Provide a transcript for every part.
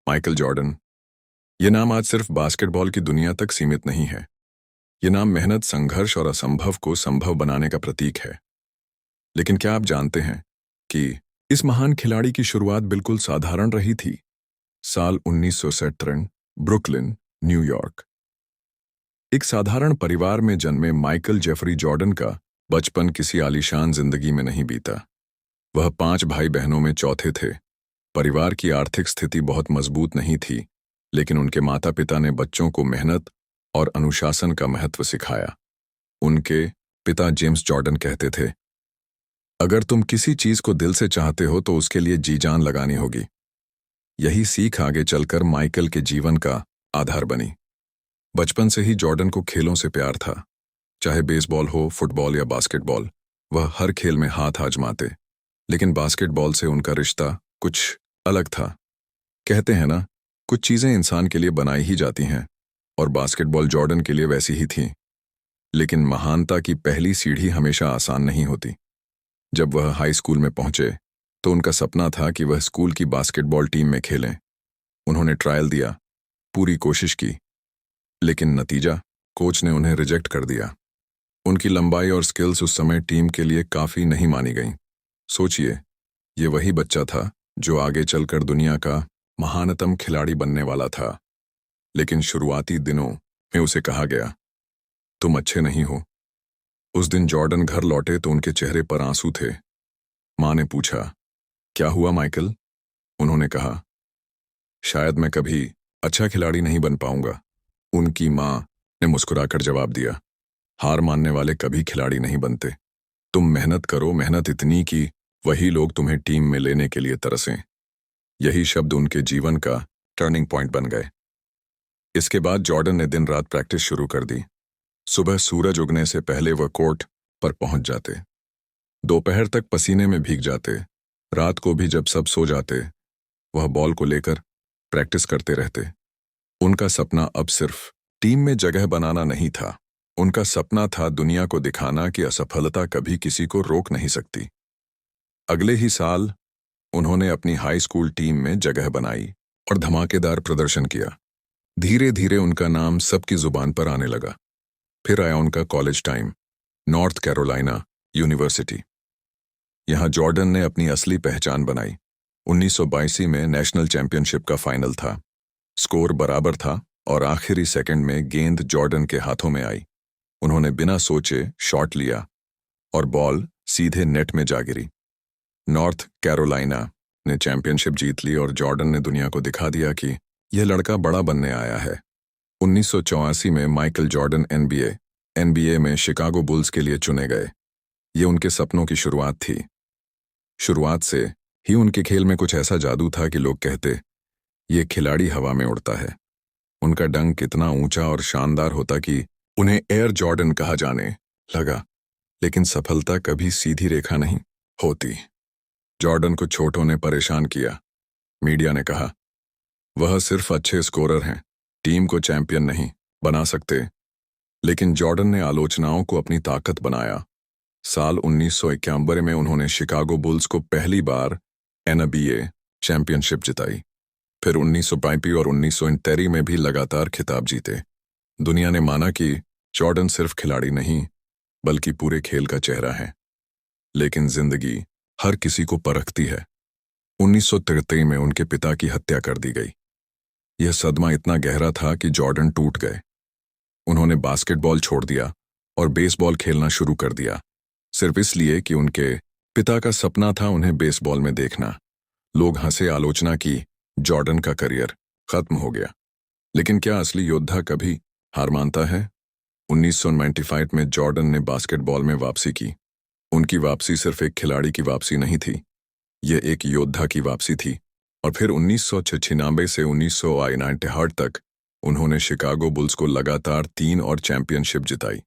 Michael Jordan. ये नाम आज सिर्फ बास्केटबॉल की दुनिया तक सीमित नहीं है। ये नाम मेहनत, संघर्ष और असंभव को संभव बनाने का प्रतीक है। लेकिन क्या आप जानते हैं कि इस महान खिलाड़ी की शुरुआत बिल्कुल साधारण रही थी? साल 1970, ब्रुकलिन, न्यूयॉर्क। एक साधारण परिवार में जन्मे माइकल जेफरी जॉर्डन का बचपन किसी आलीशान जिंदगी में नहीं बीता। वह 5 भाई बहनों में चौथे थे। परिवार की आर्थिक स्थिति बहुत मजबूत नहीं थी, लेकिन उनके माता पिता ने बच्चों को मेहनत और अनुशासन का महत्व सिखाया। उनके पिता जेम्स जॉर्डन कहते थे, अगर तुम किसी चीज को दिल से चाहते हो तो उसके लिए जी जान लगानी होगी। यही सीख आगे चलकर माइकल के जीवन का आधार बनी। बचपन से ही जॉर्डन को खेलों से प्यार था। चाहे बेसबॉल हो, फुटबॉल या बास्केटबॉल, वह हर खेल में हाथ आजमाते। लेकिन बास्केटबॉल से उनका रिश्ता कुछ अलग था। कहते हैं ना, कुछ चीजें इंसान के लिए बनाई ही जाती हैं, और बास्केटबॉल जॉर्डन के लिए वैसी ही थी। लेकिन महानता की पहली सीढ़ी हमेशा आसान नहीं होती। जब वह हाई स्कूल में पहुंचे तो उनका सपना था कि वह स्कूल की बास्केटबॉल टीम में खेलें। उन्होंने ट्रायल दिया, पूरी कोशिश की, लेकिन नतीजा, कोच ने उन्हें रिजेक्ट कर दिया। उनकी लंबाई और स्किल्स उस समय टीम के लिए काफी नहीं मानी गईं। सोचिए, ये वही बच्चा था जो आगे चलकर दुनिया का महानतम खिलाड़ी बनने वाला था। लेकिन शुरुआती दिनों में उसे कहा गया, तुम अच्छे नहीं हो। उस दिन जॉर्डन घर लौटे तो उनके चेहरे पर आंसू थे। माँ ने पूछा, क्या हुआ माइकल? उन्होंने कहा, शायद मैं कभी अच्छा खिलाड़ी नहीं बन पाऊंगा। उनकी माँ ने मुस्कुराकर जवाब दिया, हार मानने वाले कभी खिलाड़ी नहीं बनते। तुम मेहनत करो, मेहनत इतनी कि वही लोग तुम्हें टीम में लेने के लिए तरसें। यही शब्द उनके जीवन का टर्निंग पॉइंट बन गए। इसके बाद जॉर्डन ने दिन रात प्रैक्टिस शुरू कर दी। सुबह सूरज उगने से पहले वह कोर्ट पर पहुंच जाते। दोपहर तक पसीने में भीग जाते। रात को भी जब सब सो जाते, वह बॉल को लेकर प्रैक्टिस करते रहते। उनका सपना अब सिर्फ टीम में जगह बनाना नहीं था। उनका सपना था दुनिया को दिखाना कि असफलता कभी किसी को रोक नहीं सकती। अगले ही साल उन्होंने अपनी हाई स्कूल टीम में जगह बनाई और धमाकेदार प्रदर्शन किया। धीरे धीरे उनका नाम सबकी जुबान पर आने लगा। फिर आया उनका college time, north Carolina university. यहां जॉर्डन ने अपनी असली पहचान बनाई। 1982 में नेशनल चैंपियनशिप का फाइनल था। स्कोर बराबर था और आखिरी सेकंड में गेंद जॉर्डन के हाथों में आई। उन्होंने बिना सोचे शॉट लिया और बॉल सीधे नेट में जा गिरी। नॉर्थ कैरोलिना ने चैंपियनशिप जीत ली और जॉर्डन ने दुनिया को दिखा दिया कि यह लड़का बड़ा बनने आया है। 1984 में माइकल जॉर्डन एनबीए में शिकागो बुल्स के लिए चुने गए। ये उनके सपनों की शुरुआत थी। शुरुआत से ही उनके खेल में कुछ ऐसा जादू था कि लोग कहते, ये खिलाड़ी हवा में उड़ता है। उनका डंक इतना ऊंचा और शानदार होता कि उन्हें एयर जॉर्डन कहा जाने लगा। लेकिन सफलता कभी सीधी रेखा नहीं होती। जॉर्डन को चोटों ने परेशान किया। मीडिया ने कहा, वह सिर्फ अच्छे स्कोरर हैं, टीम को चैंपियन नहीं बना सकते। लेकिन जॉर्डन ने आलोचनाओं को अपनी ताकत बनाया। साल 1991 में उन्होंने शिकागो बुल्स को पहली बार एनबीए चैंपियनशिप जिताई। फिर 1982 और 1983 में भी लगातार खिताब जीते। दुनिया ने माना कि जॉर्डन सिर्फ खिलाड़ी नहीं, बल्कि पूरे खेल का चेहरा है। लेकिन जिंदगी हर किसी को परखती है। 1973 में उनके पिता की हत्या कर दी गई। यह सदमा इतना गहरा था कि जॉर्डन टूट गए। उन्होंने बास्केटबॉल छोड़ दिया और बेसबॉल खेलना शुरू कर दिया, सिर्फ इसलिए कि उनके पिता का सपना था उन्हें बेसबॉल में देखना। लोग हंसे, आलोचना की, जॉर्डन का करियर खत्म हो गया। लेकिन क्या असली योद्धा कभी हार मानता है? 1995 में जॉर्डन ने बास्केटबॉल में वापसी की। उनकी वापसी सिर्फ एक खिलाड़ी की वापसी नहीं थी, यह एक योद्धा की वापसी थी। और फिर 1996 से 1998 तक उन्होंने शिकागो बुल्स को लगातार 3 और चैंपियनशिप जिताई।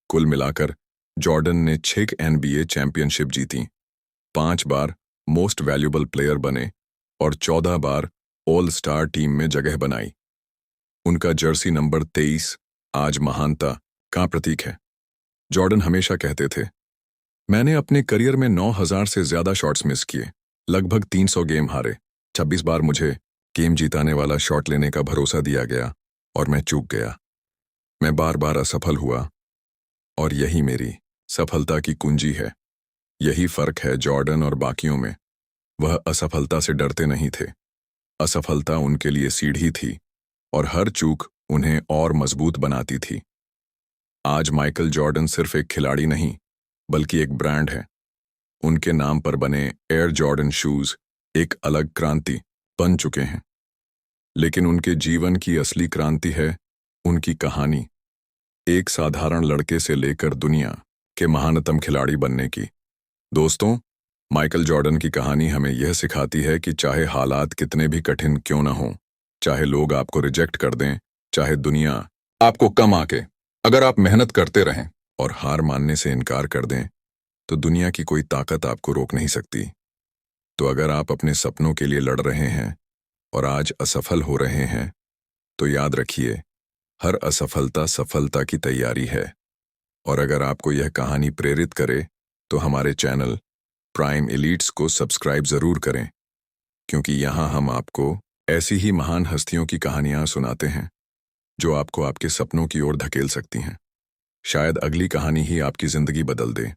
कुल मिलाकर जॉर्डन ने 6 एनबीए चैंपियनशिप जीती, 5 बार मोस्ट वैल्यूएबल प्लेयर बने और 14 बार ऑल स्टार टीम में जगह बनाई। उनका जर्सी नंबर 23 आज महानता का प्रतीक है। जॉर्डन हमेशा कहते थे, मैंने अपने करियर में 9000 से ज्यादा शॉट्स मिस किए, लगभग 300 गेम हारे, 26 बार मुझे गेम जिताने वाला शॉट लेने का भरोसा दिया गया और मैं चूक गया। मैं बार बार असफल हुआ और यही मेरी सफलता की कुंजी है। यही फर्क है जॉर्डन और बाकियों में। वह असफलता से डरते नहीं थे। असफलता उनके लिए सीढ़ी थी और हर चूक उन्हें और मजबूत बनाती थी। आज माइकल जॉर्डन सिर्फ एक खिलाड़ी नहीं, बल्कि एक ब्रांड है। उनके नाम पर बने एयर जॉर्डन शूज एक अलग क्रांति बन चुके हैं। लेकिन उनके जीवन की असली क्रांति है उनकी कहानी, एक साधारण लड़के से लेकर दुनिया के महानतम खिलाड़ी बनने की। दोस्तों, माइकल जॉर्डन की कहानी हमें यह सिखाती है कि चाहे हालात कितने भी कठिन क्यों न हों, चाहे लोग आपको रिजेक्ट कर दें, चाहे दुनिया आपको कम आके, अगर आप मेहनत करते रहें और हार मानने से इनकार कर दें, तो दुनिया की कोई ताकत आपको रोक नहीं सकती। तो अगर आप अपने सपनों के लिए लड़ रहे हैं और आज असफल हो रहे हैं, तो याद रखिए, हर असफलता सफलता की तैयारी है। और अगर आपको यह कहानी प्रेरित करे, तो हमारे चैनल प्राइम एलीट्स को सब्सक्राइब जरूर करें, क्योंकि यहाँ हम आपको ऐसी ही महान हस्तियों की कहानियां सुनाते हैं जो आपको आपके सपनों की ओर धकेल सकती हैं। शायद अगली कहानी ही आपकी जिंदगी बदल दे।